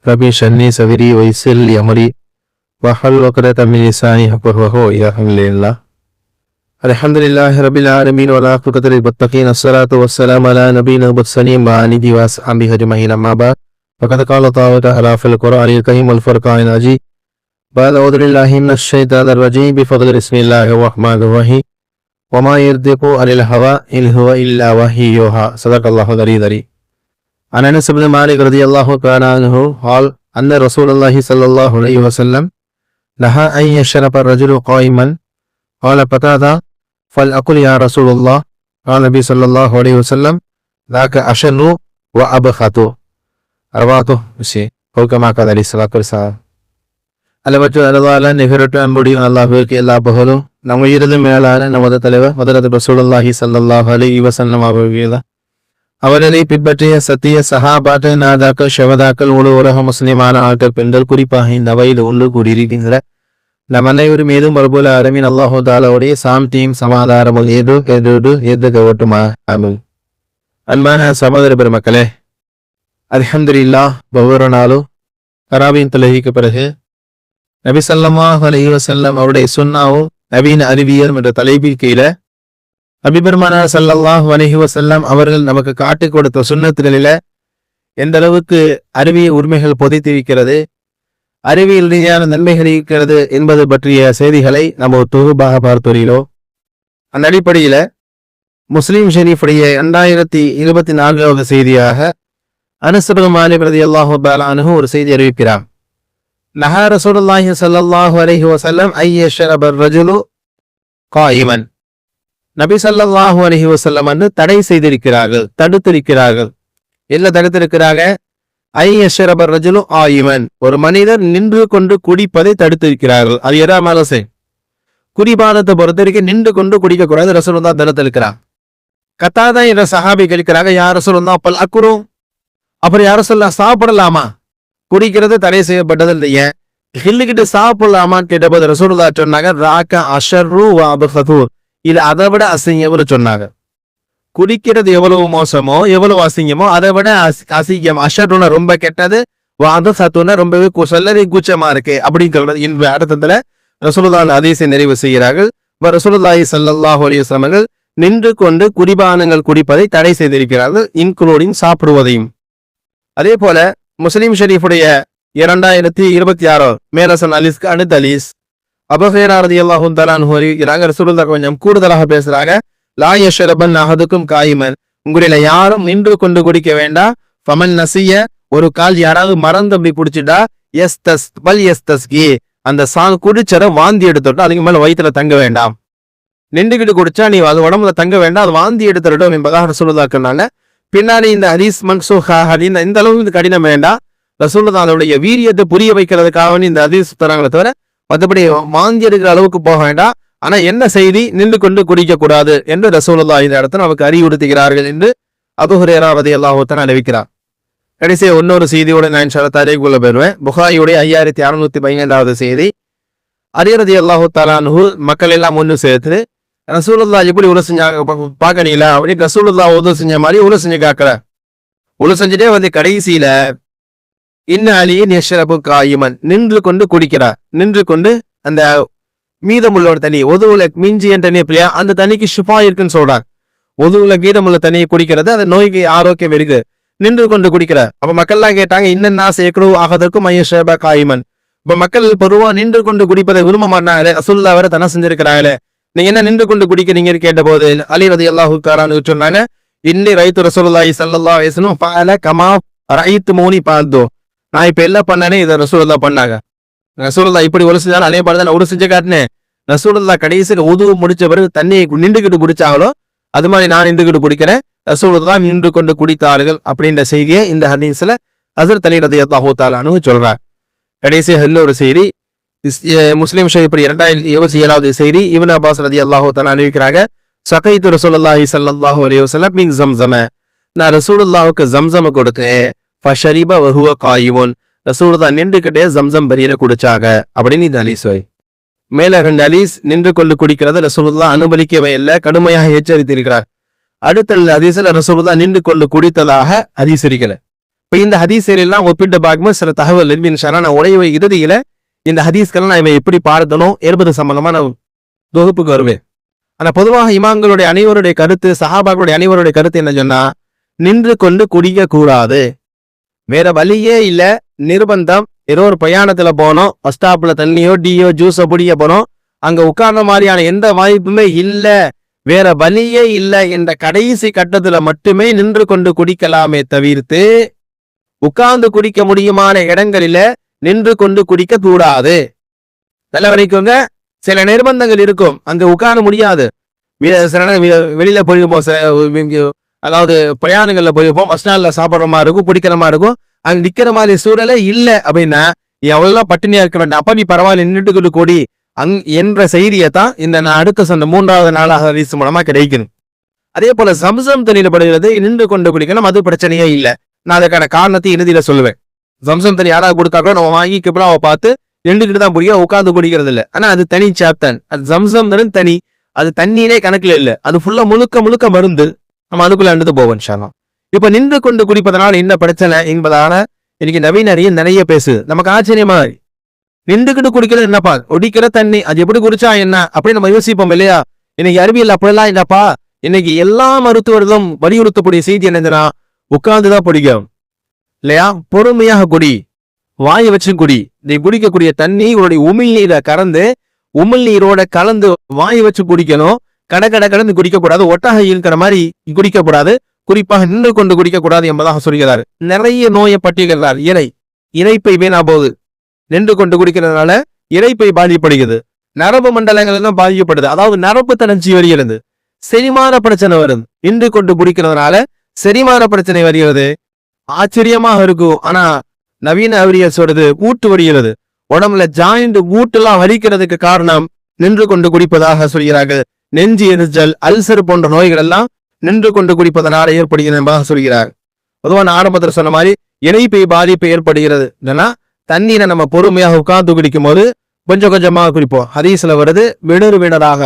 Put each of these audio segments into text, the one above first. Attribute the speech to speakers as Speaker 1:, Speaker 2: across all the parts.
Speaker 1: ربي اشرح صدري ويسر لي أمري واحلل عقدة من لساني يفقهوا قولي. الحمد لله رب العالمين والعاقبة للمتقين الصلاة والسلام على نبينا المرسلين وآله وصحبه أجمعين أما بعد فقد قال الله تعالى في القرآن الكريم والفرقان المجيد بعد أعوذ بالله من الشيطان الرجيم بفضل بسم الله الرحمن الرحيم وما ينطق عن الهوى إن هو إلا وحي يوحى صدق الله العظيم. عن أنس بن مالك رضي الله تعالى عنه قال أن رسول الله صلى الله عليه وسلم نهى أن يشرب الرجل قائما قال قتادة فلأقل يا رسول الله قال النبي صلى الله عليه وسلم ذاك أشر وأبخت رواه مسلم أو كما قال عليه الصلاة والسلام. அளவற்ற அருளாள நிகரற்ற அன்புடைய அல்லாஹ்விற்கு எல்லா புகழும் நம்ம உயிரிலும் மேலான நமது தலைவர் ஹதரத் ரசூலுல்லாஹி ஸல்லல்லாஹு அலைஹி வஸல்லம் அவர்களை பின்பற்றிய சத்திய சஹாபாக்கள் நாதாக்கள் ஷஹதாக்கள் முழு உலக முஸ்லிமான ஆட்கள் பெண்கள் குறிப்பாக இந்த வயது ஒன்று கூடியிருக்கின்ற நம் அனைவரும் மீதும் ரப்புல் ஆலமீன் அல்லாஹு தஆலாவுடைய சாந்தியும் சமாதானமும் ஏது கவட்டுமா ஆமீன். அன்பான சகோதர பெருமக்களே, அல்ஹம்துலில்லாஹ் ஒவ்வொரு நாளும் தராவின் தொழுகைக்கு பிறகு நபி ஸல்லல்லாஹு அலைஹி வஸல்லம் அவருடைய சுன்னாவும் நவீன அறிவியல் என்ற தலைப்பின் கீழே நபி பெருமானார் ஸல்லல்லாஹு அலைஹி வஸல்லம் அவர்கள் நமக்கு காட்டிக் கொடுத்த சுன்னத்துகளில எந்த அளவுக்கு அறிவியல் உரிமைகள் பொதித்திருக்கிறது, அறிவியல் ரீதியான நன்மைகள் இருக்கிறது என்பது பற்றிய செய்திகளை நம்ம தொகுப்பாக பார்த்து வருகிறோம். அந்த அடிப்படையில முஸ்லிம் ஷரீஃபுடைய 2024வது செய்தியாக அனஸ் பின் மாலிக் ரலியல்லாஹு தஆலா அன்ஹு ஒரு செய்தி அறிவிக்கிறார். நஹா ரசூலுல்லாஹி ஸல்லல்லாஹு அலைஹி வஸல்லம் ஐயஷரப ரஜுலு காயிமன். நபி ஸல்லல்லாஹு அலைஹி வஸல்லம் தடை செய்திருக்கிறார்கள், தடுத்திருக்கிறார்கள். என்ன தடுத்திருக்கிறாங்க? ஐயஷரப ரஜுலு காயிமன், ஒரு மனிதர் நின்று கொண்டு குடிப்பதை தடுத்திருக்கிறார்கள். அது எதாமலும் சரி, குடிபானத்தை பொறுத்த வரைக்கும் நின்று கொண்டு குடிக்க கூடாது, ரசூலுல்லாஹ் தடுத்திருக்கிறார். கத்தாதா என்ற சஹாபி கேட்கிறாங்க, யார் ரசூலுல்லாஹ் பல் அக்குரும், அப்புறம் யார் ரசூலுல்லாஹ் சாப்பிடலாமா? குடிக்கிறது தடை செய்யப்பட்டது இல்லையே, ஹில்லுக்கிட்டு சாப்பிடலாமான்னு கேட்டபோது ரசூலுல்லாஹ் சொன்னாங்க, ராக்க அஷர்ரு வ அபகது, இது அதை விட அசிங்கம்னு சொன்னாங்க. குடிக்கிறது எவ்வளவு மோசமோ எவ்வளவு அசிங்கமோ அதை விட அசிங்கம். அஷர்ருன்னா ரொம்ப கெட்டது, வாத சத்துனா ரொம்பவே சொல்லறி கூச்சமா இருக்கு அப்படிங்கிறது இந்த அர்த்தத்துல ரசூலுல்லாஹ் ஹதீஸை நிறைவு செய்கிறார்கள். ரசூலுல்லாஹி ஸல்லல்லாஹு அலைஹி வஸல்லம் நின்று கொண்டு குடிபானங்கள் குடிப்பதை தடை செய்திருக்கிறார்கள், இன்க்ளூடிங் சாப்பிடுவதையும். அதே போல முஸ்லிம் ஷரீஃபுடைய 2026 மேரசன் அலிஸ்க்கு அடுத்த அலிஸ் அபூ ஹுரைரா ரலியல்லாஹு தஆலா அன்ஹு அறிவிக்கிறாங்க, ரசூலுல்லாஹ் கொஞ்சம் கூடுதலாக பேசுறாங்க. லா யஷ்ரபன் அஹதுக்கும் காயிமன், உங்களில யாரும் நின்று கொண்டு குடிக்க வேண்டாம். ஃபமன் நசிய, ஒரு கால் யாராவது மறந்து அப்படி குடிச்சுட்டா எஸ்தஸ்கி, அந்த குடிச்சர வாந்தி எடுத்துட்டோம், அதுக்கு மேல வயிற்றுல தங்க வேண்டாம். நின்றுகிட்டு குடிச்சா நீ அது உடம்புல தங்க வேண்டாம், அது வாந்தி எடுத்துட்டோம் என்பதாக ரசூலுல்லாஹ் சொன்னாங்க. பின்னாடி இந்த ஹதீஸ் மன்சூஹா ஹதீஸ் இந்த அளவுக்கு கடினம் வேண்டாம், ரசூலுல்லாஹ் அதோடைய வீரியத்தை புரிய வைக்கிறதுக்காக இந்த ஹதீஸ் தராங்களே தவிர மற்றபடி வாந்தி எடுக்கிற அளவுக்கு போக வேண்டாம். ஆனா என்ன செய்தி, நின்று கொண்டு குடிக்க கூடாது என்று ரசூலுல்லாஹ் இந்த இடத்துல நமக்கு அறிவுறுத்துகிறார்கள் என்று அபூ ஹுரைரா ரலியல்லாஹு தஆலா அறிவிக்கிறார். கடைசியா இன்னொரு செய்தியோட நான் இன்ஷா அல்லாஹ் தரீக்குள்ள போயிருவேன். புகாரியுடைய 5615வது செய்தி. அலி ரலியல்லாஹு தஆலா அன்ஹு மக்கள் எல்லாம் ஒன்று சேர்த்து ரசூலுல்லாஹ் எப்படி உல செஞ்சாங்க பாக்கறீங்களா அப்படின்னு ரசூலுல்லாஹ் உது செஞ்ச மாதிரி உல செஞ்சு காக்கல. உல செஞ்சுட்டே வந்து கடைசியில இன்ன அலியின் யஷ்ரபு காயிமன், நின்று கொண்டு குடிக்கிறார். நின்று கொண்டு அந்த மீதமுள்ள தண்ணி, ஒதுவுல மிஞ்சிய தண்ணி இல்லையா, அந்த தண்ணிக்கு ஷிஃபா இருக்குன்னு சொல்றாங்க. ஒதுவுல மீதமுள்ள தண்ணியை குடிக்கிறது அது நோய்க்கு ஆரோக்கியம் இருக்கு, நின்று கொண்டு குடிக்கிற. அப்ப மக்கள்லாம் கேட்டாங்க, இன்னன்னா சேக்கணும் ஆகதற்கும் ஐயஷரப காயிமன். இப்ப மக்கள் பொதுவா நின்று கொண்டு குடிப்பதை விரும்ப மாட்டாங்களே, ரசூலுல்லாஹ் வேற தன செஞ்சிருக்கிறாங்களே, நீங்க என்ன நின்று கொண்டு குடிக்கிறீங்கன்னு கேட்ட போது அலி ரலியல்லாஹு தஆலா சொன்னாங்க, இன்னி ரைத்து ரசூலுல்லாஹி ஸல்லல்லாஹு அலைஹி வஸல்லம் ஃபஅல கமா ரைத்து மௌனி பாதோ, நான் இப்ப என்ன பண்ணனே இதை ரசூலுல்லாஹ் பண்ணாங்க. ரசூலுல்லாஹ் இப்படி ஒரு செஞ்சாலும் அதே மாதிரி தான் ஒரு செஞ்ச காட்டினேன். ரசூலுல்லாஹ் கடைசியில் உதுவு முடிச்ச பிறகு தண்ணியை நின்றுகிட்டு குடிச்சாங்களோ அது மாதிரி நான் நின்றுகிட்டு குடிக்கிறேன், ரசூலுல்லாஹ் நின்று கொண்டு குடித்தார்கள் அப்படின்ற செய்தியை இந்த ஹதீஸ்ல ஹஸரத் அலி ரலியல்லாஹு தஆலா அன்ஹு சொல்றார். கடைசி இன்னொரு செய்தி முஸ்லிம் ஷரீஃப் 2027வது செய்தி. இப்னு அப்பாஸ் ரலியல்லாஹு தஆலா அறிவிக்கிறாங்க, சகைத்து ரசூலுல்லாஹி ஸல்லல்லாஹு அலைஹி வஸல்லம் மின் ஸம்ஸம, நான் ரசூலுல்லாஹ்வுக்கு ஸம்ஸம் கொடுத்தேன். ஃபஷரிப வஹுவ காயிமுன், ரசூலுல்லாஹ் நின்றுகிட்டே ஸம்ஸம் பரீர குடிச்சாங்க அப்படின்னு இந்த ஹதீஸ். மேல 2 ஹதீஸ் நின்று கொண்டு குடிக்கிறது ரசூலுல்லாஹ் அனுமதிக்கவே இல்லை, கடுமையாக எச்சரித்திருக்கிறார். அடுத்த ஹதீஸ்ல ரசூலுல்லாஹ் நின்று கொண்டு குடித்ததாக ஹதீஸ் இருக்கிறது. இப்ப இந்த ஹதீஸ்கள் எல்லாம் ஒப்பிட்டு பார்க்கும்போது சில தகவல் இன்ஷால்லா நான் உடைய இறுதியில இந்த ஹதீஸ்கள் நான் எப்படி பார்த்தனும் என்பது சம்பந்தமான தொகுப்புக்கு வருவேன். ஆனா பொதுவாக இமாம்களுடைய அனைவருடைய கருத்து, சஹாபாக்களுடைய அனைவருடைய கருத்து என்ன சொன்னா, நின்று கொண்டு குடிக்க கூடாது. வேற வழியே இல்ல, நிர்பந்தம். ஏதோ ஒரு பிரயாணத்துல போனோம், பஸ் ஸ்டாப்ல தண்ணியோ டீயோ ஜூஸோ பிடிக்க போனோம், அங்க உட்கார்ந்த மாதிரியான எந்த வாய்ப்புமே இல்ல, வேற வழியே இல்ல என்ற கடைசி கட்டத்துல மட்டுமே நின்று கொண்டு குடிக்கலாமே தவிர்த்து உட்கார்ந்து குடிக்க முடியுமான இடங்களில நின்று கொண்டு குடிக்க கூடாது. நல்ல வரைக்குங்க சில நிர்பந்தங்கள் இருக்கும், அங்க உட்கார முடியாது. வெளியில போயிருப்போம், அதாவது பிரயாணங்கள்ல போயிருப்போம், பஸ் ஸ்டாண்ட்ல சாப்பிட்ற மாதிரி இருக்கும், குடிக்கிற மாதிரி இருக்கும். அங்க நிக்கிற மாதிரி சூழலே இல்ல அப்படின்னா எவ்வளவு பட்டினியா இருக்க வேண்டாம், அப்ப நீ பரவாயில்ல நின்றுட்டு கூடி என்ற செய்தியை தான் இந்த நான் அடுத்த சொன்ன 3வது நாளாக ஹதீஸ் மூலமா கிடைக்கணும். அதே போல சம்சம் தண்ணியில படுகிறது நின்று கொண்டு குடிக்கணும், அது பிரச்சனையே இல்லை. நான் அதுக்கான காரணத்தை இறுதியில சொல்லுவேன். சம்சம் தண்ணி யாராவது கொடுத்தாக்கோ நம்ம வாங்கி அவ பார்த்து நின்றுக்கிட்டு தான் புரியும், உட்காந்து குடிக்கிறது இல்லை. ஆனா அது தனி சாப்தான், அது சம்சம் தனி, அது தண்ணியிலே கணக்குல இல்லை, அது ஃபுல்லா முழுக்க மருந்து. நம்ம அதுக்குள்ள அண்டு போவோம் இன்ஷாஅல்லாஹ். இப்ப நின்று கொண்டு குடிப்பதனால என்ன பிரச்சனை என்பதான இன்னைக்கு நவீனரையும் நிறைய பேசுது. நமக்கு ஆச்சரியமா நின்றுக்கிட்டு குடிக்கிறது என்னப்பா, ஒடிக்கிற தண்ணி அது எப்படி குடிச்சா என்ன அப்படின்னு நம்ம யோசிப்போம் இல்லையா? இன்னைக்கு அறிவியல் அப்படிலாம் இல்லப்பா. இன்னைக்கு எல்லா மருத்துவர்களும் வலியுறுத்தக்கூடிய செய்தி என்னதுன்னா, உட்கார்ந்துதான் பிடிக்கும் இல்லையா, பொறுமையாக குடி, வாயை வச்சு குடி. நீ குடிக்கக்கூடிய தண்ணி உன்னுடைய உமிழ்நீரை கறந்து உமிழ்நீரோட கலந்து வாயை வச்சு குடிக்கணும். கடந்து குடிக்க கூடாது, ஒட்டாக இருக்கிற மாதிரி குடிக்க கூடாது, குறிப்பாக நின்று கொண்டு குடிக்க கூடாது என்பதாக சொல்கிறார். நிறைய நோயை பட்டியலிடுறார். இறைப்பை வீணா போகுது, நின்று கொண்டு குடிக்கிறதுனால இறைப்பை பாதிப்படுகிறது, நரம்பு மண்டலங்கள் எல்லாம் பாதிக்கப்படுது, அதாவது நரம்பு தளர்ச்சி வருகிறது, செரிமான பிரச்சனை வருது. நின்று கொண்டு குடிக்கிறதுனால செரிமான பிரச்சனை வருகிறது. ஆச்சரியமாக இருக்கும். ஆனா நவீன அறிவியல் சொல்றது மூட்டு வருகிறது, உடம்புல ஜாயிண்ட் மூட்டுலாம் வலிக்கிறதுக்கு காரணம் நின்று கொண்டு குடிப்பதாக சொல்கிறார்கள். நெஞ்சு எரிச்சல், அல்சர் போன்ற நோய்கள் எல்லாம் நின்று கொண்டு குடிப்பதனால ஏற்படுகிறது என்பதாக சொல்கிறார். பொதுவான ஆரம்பத்தில் சொன்ன மாதிரி இறைப்பை பாதிப்பு ஏற்படுகிறது. என்னன்னா தண்ணீரை நம்ம பொறுமையாக உட்கார்ந்து குடிக்கும் போது கொஞ்சம் கொஞ்சமாக குடிப்போம். ஹதீஸ்ல வருது, விடராக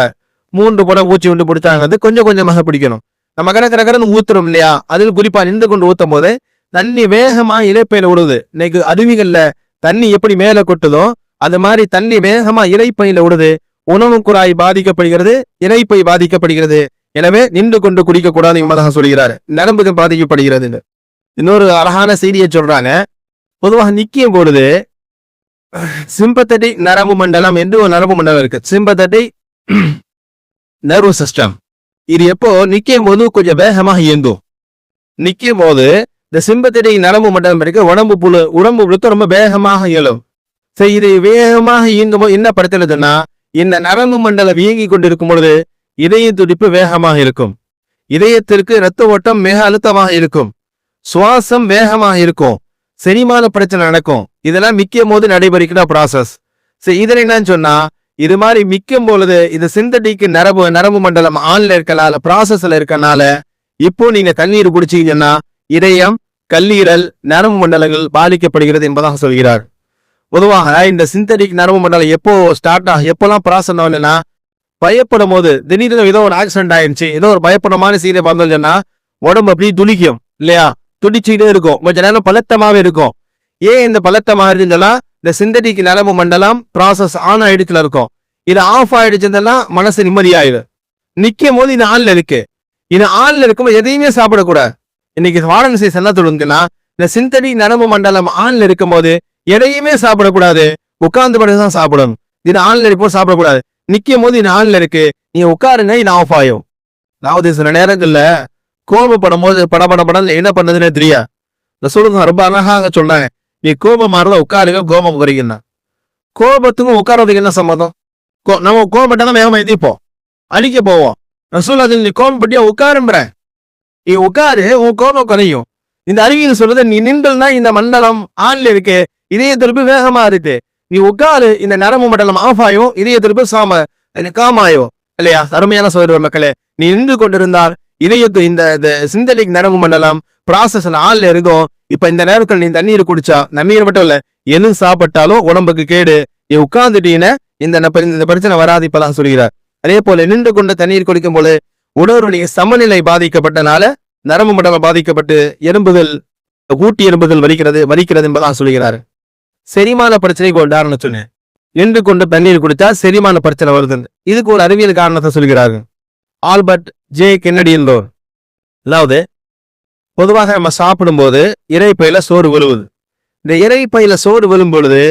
Speaker 1: 3 புறம் ஊச்சி விட்டு பிடிச்சாங்க, கொஞ்சம் கொஞ்சமாக பிடிக்கணும். நம்ம கரகரன்னு ஊத்துறோம் இல்லையா, அதில் குறிப்பா நின்று கொண்டு ஊத்தும் போது தண்ணி வேகமா இறைப்பையில விடுது. இன்னைக்கு அருவிகள்ல தண்ணி எப்படி மேல கொட்டுதோ அது மாதிரி தண்ணி வேகமா இறைப்பையில விடுது. உணவு குழாய் பாதிக்கப்படுகிறது, இறைப்பை பாதிக்கப்படுகிறது. எனவே நின்று கொண்டு குடிக்க கூடாது என்பதாக சொல்கிறார். நரம்புகள் பாதிக்கப்படுகிறது. இன்னொரு அழகான செய்தியை சொல்றாங்க. பொதுவாக நிக்கும் பொழுது சிம்பத்தட்டிக் நரம்பு மண்டலம் என்று ஒரு நரம்பு மண்டலம் இருக்கு, சிம்பத்தட்டிக் நர்வ் சிஸ்டம். இது எப்போ நிக்கும் போது கொஞ்சம் வேகமாக இயங்கும். நிக்கும் போது இந்த சிம்பத்தட்டிக் நரம்பு மண்டலம் இருக்கு, உடம்பு புழுக்க ரொம்ப வேகமாக இயலும். சரி, இது வேகமாக இயங்கும் போது என்ன படுத்துறதுன்னா, இந்த நரம்பு மண்டலம் இயங்கி கொண்டிருக்கும் பொழுது இதய துடிப்பு வேகமாக இருக்கும், இதயத்திற்கு இரத்த ஓட்டம் மிக அழுத்தமாக இருக்கும், சுவாசம் வேகமாக இருக்கும், செரிமான பிரச்சனை நடக்கும். இதெல்லாம் மிக்கும் போது நடைபெறுகிற ப்ராசஸ். சரி, இதுல என்னன்னு சொன்னா, இது மாதிரி மிக்கும் பொழுது இது சிந்தட்டிக்கு நரம்பு மண்டலம் ஆன்ல இருக்கனால, ப்ராசஸ்ல இருக்கனால இப்போ நீங்க தண்ணீர் குடிச்சீங்கன்னா இதயம், கல்லீரல், நரம்பு மண்டலங்கள் பாதிக்கப்படுகிறது என்பதாக சொல்கிறார். பொதுவாக இந்த சிந்தட்டிக் நரம்பு மண்டலம் எப்போ ஸ்டார்ட் ஆகும், எப்பெல்லாம் ப்ராசஸ் ஆகலைன்னா, பயப்படும் போது திடீர்னு ஏதோ ஒரு ஆக்சிடென்ட் ஆயிடுச்சு, ஏதோ ஒரு பயப்படமான சீரை பார்த்தோம்னா உடம்பு அப்படி துடிக்கும் இல்லையா, துடிச்சுக்கிட்டே இருக்கும், கொஞ்ச நேரம் பலத்தமாவே இருக்கும். ஏன் இந்த பலத்தமாக இருந்துச்சுன்னா, இந்த சிந்தட்டிக் நரம்பு மண்டலம் ப்ராசஸ் ஆன் ஆயிடுச்சுல இருக்கும். இது ஆஃப் ஆயிடுச்சுன்னா மனசு நிம்மதியாயிடும். நிக்கும் போது இது ஆன்ல இருக்கு, இது ஆன்ல இருக்கும்போது எதையுமே சாப்பிடக்கூடாது. இன்னைக்கு வாரணசி என்ன சொல்லுங்கன்னா, இந்த சிந்தட்டிக் நரம்பு மண்டலம் ஆன்ல இருக்கும் போது எதையுமே சாப்பிடக்கூடாது, உட்கார்ந்து படுதான் சாப்பிடணும். இது ஆன்ல இருக்கும் சாப்பிடக்கூடாது. நிக்கும் போது இது ஆன்ல இருக்கு, நீங்க உட்காருங்க, இது ஆஃப் ஆகும். அதாவது சில நேரங்கள்ல கோபப்படும் போது படபடப்படம் என்ன பண்ணதுன்னு தெரியா, ரசூலுல்லாஹ் ரொம்ப அழகாக சொன்னாங்க, நீ கோபம் மாறல உட்காருங்க, கோபம் குறைக்குன்னா. கோபத்துக்கும் உட்காரதுக்கு என்ன சம்மதம்? நம்ம கோபப்பட்டாதான் வேகமா எதிர்ப்போம், அடிக்க போவோம். ரசூலுல்லாஹ் நீ கோபப்பட்டியா உட்காருன்ற, நீ உட்காரு, உன் கோபம் குறையும். இந்த அறிவியல் சொல்றது, நீ நின்றுனா இந்த மண்டலம் ஆன்ல இருக்கு, இதய திருப்பி வேகமா இருக்கு, நீ உட்காரு, இந்த நரம்பு மண்டலம் ஆஃப் ஆயும், இதய திருப்பி காமாயும் இல்லையா? அருமையான சொல்ற மக்களே, நீ நின்று கொண்டிருந்தால் இதயத்து இந்த சிந்தட்டிக் நரம்பு மண்டலம் ப்ராசஸ் ஆள்ல இருக்கும். இப்ப இந்த நேரத்தில் நீ தண்ணீர் குடிச்சா, தண்ணீர் மட்டும் இல்ல எது சாப்பிட்டாலும் உடம்புக்கு கேடு. நீ உட்கார்ந்துட்டீங்கன்னா இந்த பிரச்சனை வராது இப்பதான் சொல்கிறார். அதே போல நின்று கொண்டு தண்ணீர் குடிக்கும் போது உணர்வுடைய சமநிலை பாதிக்கப்பட்டனால நரம்பு மண்டலம் பாதிக்கப்பட்டு எறும்புகள் ஊட்டி எலும்புகள் வலிக்கிறது என்பதாக சொல்கிறார். செரிமான பிரச்சனைக்கு உதாரணம் சொன்னேன். நின்று கொண்டு தண்ணீர் குடித்தா செரிமான பிரச்சனை வருது. இதுக்கு ஒரு அறிவியல் காரணத்தை சொல்கிறார்கள். ஆல்பர்ட் ஜே கென்னடி என்பவர். அதாவது பொதுவாக நம்ம சாப்பிடும்போது இறைப்பையில சோறு விழுவுது. இந்த இறைப்பையில சோறு விழும் பொழுது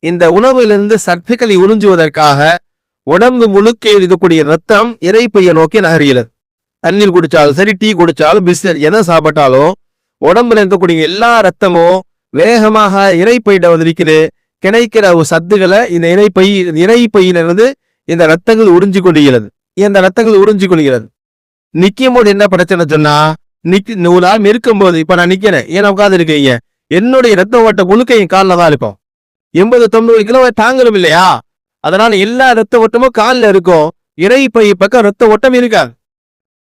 Speaker 1: இந்த உணவிலிருந்து சத்துக்களை உறிஞ்சுவதற்காக உடம்பு முழுக்க இருக்கக்கூடிய ரத்தம் இறைப்பையை நோக்கி நகர்கிறது. தண்ணீர் குடிச்சாலும் சரி, டீ குடிச்சாலும், பிஸ்கட் எதை சாப்பிட்டாலும் உடம்புல இருக்கக்கூடிய எல்லா ரத்தமும் வேகமாக இறைப்பையிட வந்திருக்குது. கிடைக்கிற சத்துக்களை இந்த இறைப்பையிலிருந்து இந்த ரத்தங்கள் உறிஞ்சு கொள்கிறது. நிக்கும் போது என்ன பிரச்சனை சொன்னா, நூலால் இருக்கும் போது இப்ப நான் நிக்கிறேன், ஏன் உட்காந்து இருக்கீங்க, என்னுடைய ரத்த ஓட்ட முழுக்க என் காலில் தான் இருக்கும். 80-90 கிலோ தாங்கலும் இல்லையா? அதனால எல்லா ரத்த ஓட்டமும் காலில் இருக்கும். இறைப்பை பக்கம் ரத்த ஓட்டம் இருக்காது.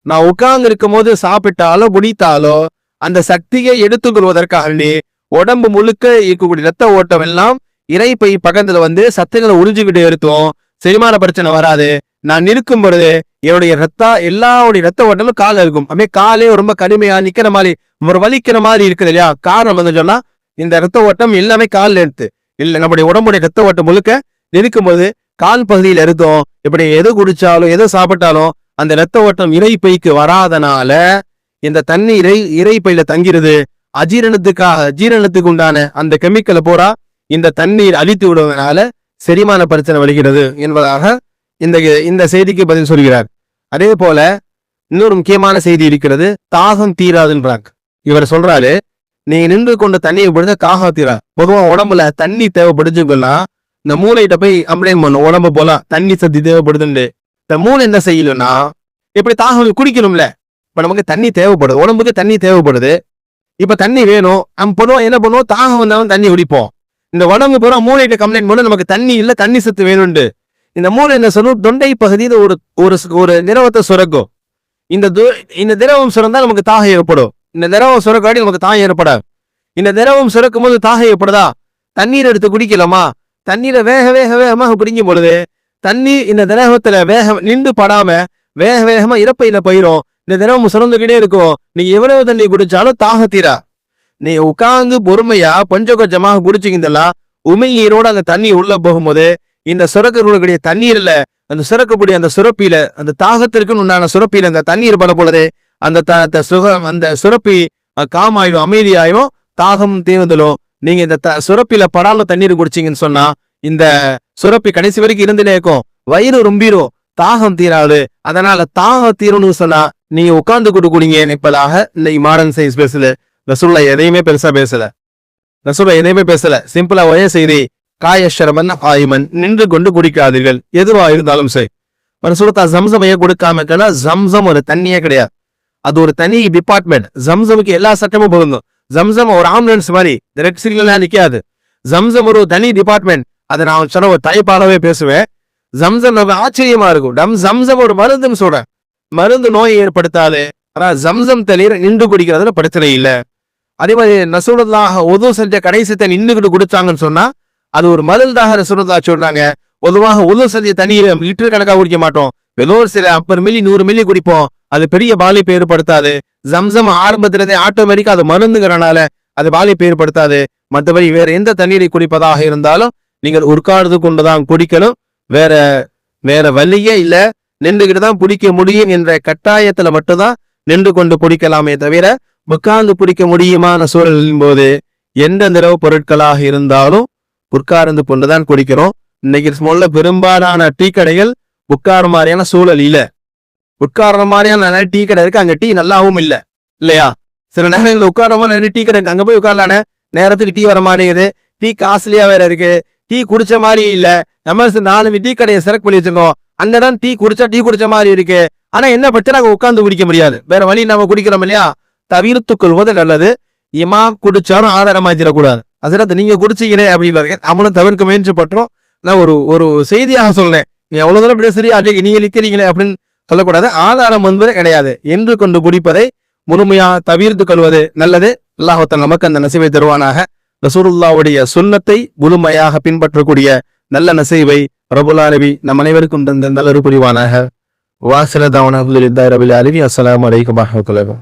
Speaker 1: நான் உட்கார்ந்து இருக்கும் போது சாப்பிட்டாலோ குடித்தாலோ அந்த சக்தியை எடுத்துக்கொள்வதற்காக உடம்பு முழுக்க இருக்கக்கூடிய ரத்த ஓட்டம் எல்லாம் இறைப்பை பக்கத்துல வந்து சத்துக்களை உறிஞ்சுக்கிட்டு எடுத்தோம். செரிமான பிரச்சனை வராது. நான் நிற்கும் பொழுது என்னுடைய எல்லாருடைய ரத்த ஓட்டமும் காலில் இருக்கும். அப்படியே காலே ரொம்ப கடுமையா நிக்கிற மாதிரி, ஒரு வலிக்கிற மாதிரி இருக்குது இல்லையா? காரணம் வந்து சொன்னா இந்த ரத்த ஓட்டம் எல்லாமே காலில் எடுத்து இல்ல, நம்முடைய உடம்புடைய ரத்த ஓட்டம் முழுக்க நிற்கும் போது கால் பகுதியில் எடுத்தோம். இப்படி எது குடிச்சாலும் எது சாப்பிட்டாலும் அந்த ரத்த ஓட்டம் இறைப்பைக்கு வராதனால இந்த தண்ணீரை இறைப்பையில தங்கிறது. ஜீரணத்துக்கு உண்டான அந்த கெமிக்கலை போறா இந்த தண்ணீர் அழித்து விடுவதனால செரிமான பிரச்சனை வருகிறது என்பதாக இந்த செய்திக்கு பதில் சொல்கிறார். அதே போல இன்னொரு முக்கியமான செய்தி இருக்கிறது. தாகம் தீராதுன்றாங்க. இவர் சொல்றாரு, நீங்க நின்று கொண்டு தண்ணியை பிடிச்சா தாகம் தீரா. பொதுவா உடம்புல தண்ணி தேவைப்படுச்சுன்னா இந்த மூளைகிட்ட போய் கம்ப்ளைண்ட் பண்ணும், உடம்பு போல தண்ணி சக்தி தேவைப்படுதுன்னு. இந்த மூளை என்ன செய்யணும்னா, இப்படி தாகம் குடிக்கணும்ல, இப்ப நமக்கு தண்ணி தேவைப்படுது, உடம்புக்கு தண்ணி தேவைப்படுது. இப்ப தண்ணி வேணும், நம்ம பொதுவா என்ன பண்ணுவோம், தாகம் வந்தாலும் தண்ணி குடிப்போம். இந்த உடம்பு பூரா மூளைகிட்ட கம்ப்ளைண்ட் பண்ண நமக்கு தண்ணி இல்ல, தண்ணி சத்து வேணும்னு. இந்த மூளை என்ன சொல்லும், தொண்டை பகுதியில் ஒரு திரவத்தை சுரக்கும். இந்த திரவம் சுரந்தா நமக்கு தாகம் ஏற்படும். இந்த திரவம் சுரக்காடி நமக்கு தாகம் ஏற்படாது. இந்த திரவம் சுரக்கும் போது தாகம் ஏற்படுதா? தண்ணீர் எடுத்து குடிக்கலாமா? தண்ணீரை வேகமாக பிடிக்கும் பொழுது தண்ணி இந்த திரவத்துல நின்று படாம வேகமா இறப்பையில போயிரும். இந்த திரவம் சுரந்துகிட்டே இருக்கும். நீங்க எவ்வளவு தண்ணி குடிச்சாலும் தாக தீரா. நீ உட்கார்ந்து பொறுமையா கொஞ்சம் கொஞ்சமாக குடிச்சிங்கன்னா உமிழ்நீரோட அந்த தண்ணி உள்ள போகும்போது இந்த சுரக்கக்கூடிய தண்ணீர்ல அந்த சுரக்கக்கூடிய அந்த சுரப்பியில அந்த தாகத்திற்குன்னு உண்டான சுரப்பியில அந்த தண்ணீர் பட பொழுது அந்த சுரப்பி காமாயிடும், அமைதியாயிடும், தாகம் தீர்ந்தலும். நீங்க இந்த சுரப்பில படால தண்ணீர் குடிச்சிங்கன்னு சொன்னா இந்த சுரப்பி கடைசி வரைக்கும் இருந்துட்டே இருக்கும். வயிறு ரொம்பிரும், தாகம் தீராது. அதனால தாகம் தீரணும்னு சொன்னா நீங்க உட்கார்ந்து குடிங்க. இப்பதாக இந்த மாடர்ன் சயின்ஸ் பேசல, ரசூலுல்லாஹ் எதையுமே பெருசா பேசல. சிம்பிளா ஒரே செய்தி, காயஷரமன் ஆயுமன், நின்று கொண்டு குடிக்காதீர்கள், எதுவா இருந்தாலும் சரி. ரசூலுல்லாஹ் ஜம்சமையே கொடுக்காம இருக்கா? ஜம்சம் ஒரு தண்ணியே கிடையாது, அது ஒரு தனி டிபார்ட்மெண்ட். ஜம்சமுக்கு எல்லா சட்டமும் பொருந்தும். ஜம்சம் ஒரு ஆம்புலன்ஸ் மாதிரி ரெட் சிக்னலா நிக்காது. ஜம்சம் ஒரு தனி டிபார்ட்மெண்ட். அதை நான் சொன்ன ஒரு தலைப்பாடவே பேசுவேன். ஜம்சம் நம்ம ஆச்சரியமா இருக்கும். ஜம்சம் ஒரு மருந்துன்னு சொல்றேன். மருந்து நோயை ஏற்படுத்தாது. ஆனா ஜம்சம் தண்ணீர் நின்று குடிக்கிறதுல பிரச்சனை இல்லை. அதே மாதிரி ரசூலுல்லாஹ் உது செஞ்ச கடைசி நின்றுகிட்டு குடிச்சாங்கன்னு சொன்னா அது ஒரு மருந்தாக ரசூலுல்லாஹ் சொல்றாங்க. பொதுவாக உது செஞ்ச தண்ணீரை லிட்டர் கணக்காக குடிக்க மாட்டோம். ஏதோ சில 50 மில்லி 100 மில்லி குடிப்போம். அது பெரிய பாதிப்பை ஏற்படுத்தாது. ஜம்சம் ஆரம்பத்திலே ஆட்டோமேட்டிக்கா அது மருந்துங்கிறனால அது பாதிப்பை ஏற்படுத்தாது. மற்றபடி வேற எந்த தண்ணீரை குடிப்பதாக இருந்தாலும் நீங்கள் உட்கார்ந்து கொண்டுதான் குடிக்கணும். வேற வழியே இல்ல, நின்றுகிட்டு தான் பிடிக்க முடியும் என்ற கட்டாயத்துல மட்டும்தான் நின்று கொண்டு பிடிக்கலாமே தவிர உட்கார்ந்து பிடிக்க முடியுமான சூழலின் போது எந்த நிறவு பொருட்களாக இருந்தாலும் உட்கார்ந்து கொண்டுதான் குடிக்கிறோம். இன்னைக்கு ஸ்மோல்ல பெரும்பாலான டீ கடைகள் உட்கார மாதிரியான சூழல் இல்ல. உட்கார்ற மாதிரியான டீ கடை இருக்கு, அங்க டீ நல்லாவும் இல்ல இல்லையா? சில நேரங்களில் உட்கார மாதிரி டீ கடை அங்க போய் உட்காரலான நேரத்துக்கு டீ வர மாட்டேங்குது. டீ காஸ்ட்லியா வேற இருக்கு, டீ குடிச்ச மாதிரி இல்ல. நம்ம 4 டீ கடையை செலக்ட் பண்ணி வச்சிருக்கோம். அங்கதான் டீ குடிச்ச மாதிரி இருக்கு. ஆனா என்ன பிரச்சனை, அங்க உட்கார்ந்து குடிக்க முடியாது. வேற வழி நம்ம குடிக்கிறோம் இல்லையா? தவிர்த்து கொள்வது நல்லது. இமாம் குடிச்சாலும் ஆதாரமாச்சிடக்கூடாது. அதனால நீங்க குடிச்சீங்களே அப்படின்னு நம்மளும் தவிர்க்க முயற்சி பண்றோம். நான் ஒரு செய்தியாக சொல்றேன். நீ எவ்வளவு தூரம் இப்படி சரி அன்றைக்கு நீங்க நிக்கிறீங்களே அப்படின்னு சொல்லக்கூடாது. ஆதாரம் என்பது கிடையாது. என்று கொண்டு குடிப்பதை முழுமையாக தவிர்த்து கொள்வது நல்லது. அல்லாஹ் நமக்கு அந்த நசீவை தருவானாக. ரசூலுல்லாஹ்வுடைய சுன்னத்தை முழுமையாக பின்பற்றக்கூடிய நல்ல நசீவை ரப்புல் ஆலமீன் நம் அனைவருக்கும் தந்த நல்ல புரிவானாக. வாசில தவனா அல்ஹம்துலில்லாஹி ரப்பில் ஆலமீன். அஸ்ஸலாமு அலைக்கும் வரஹ்மத்துல்லாஹி.